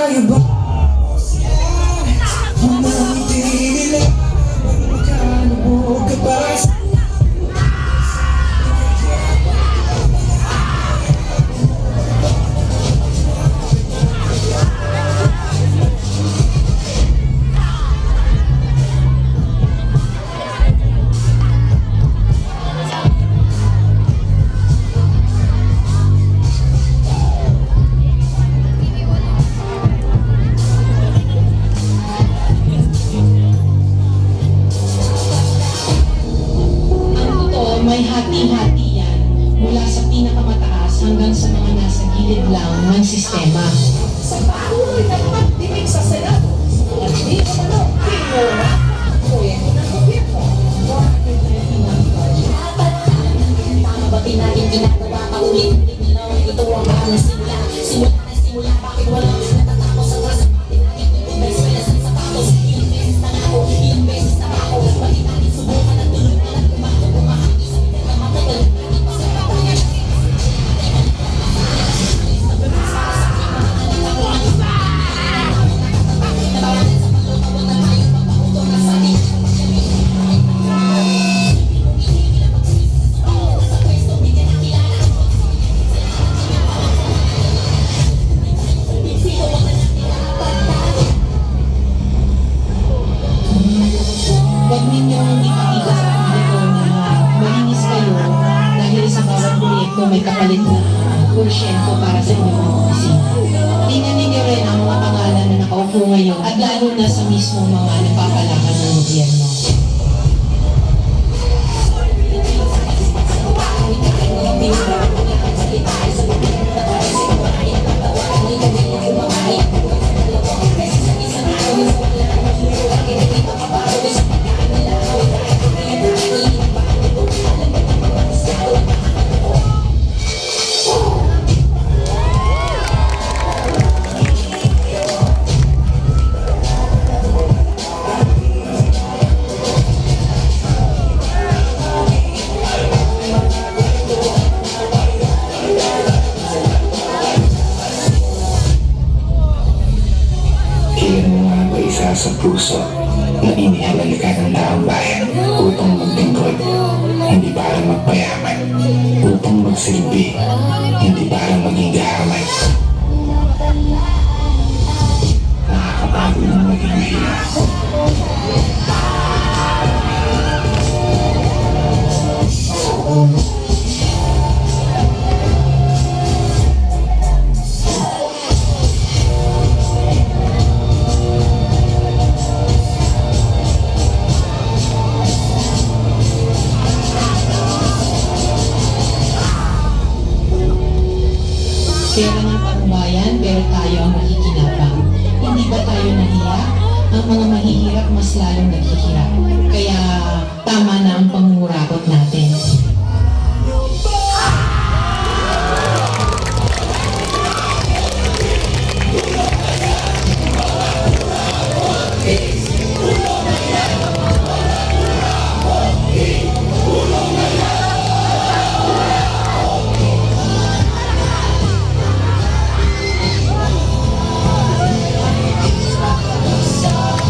tayo ba? Humangiti nila magkalubog ka ba? May hati-hati yan mula sa pinakamataas hanggang sa mga nasa gilid lang ng sistema. Sa patuloy na pagdinig sa Senado, at di naman pinura ang proyekto ng gobyerno. Tama ba natin ginagawa paulit-ulit nila? Ito ang mga simula. Simula na simula, bakit walang natatapos ang rasa? Ilang beses na sa sapatos, ilang beses na ako, ilang beses na ako. Bakit natin subukan at tuloy na lang kumato, kumahati sa mga matagal. Huwag ninyong ipakita sa publiko na malinis kayo dahil sa bawat proyekto may kapalit na porsyento para sa inyong mga opisina. Tingnan ninyo rin ang mga pangalan na nakaupo ngayon at lalo na sa mismo mga nagpapalakan ng gobyerno. Kailan mo nga ba isa sa puso na inihalalikan ng taong bayan upang magtingkod, hindi para magpayaman, upang magsilbi, hindi para maging gahaman. Nakakapagod ng maging mahirap. Pera ng pangbayan, pero tayo ang nakikinabang. Hindi ba tayo nahiya? Ang mga mahihirap mas lalong naghihirap. Kaya tama na ang pangungurako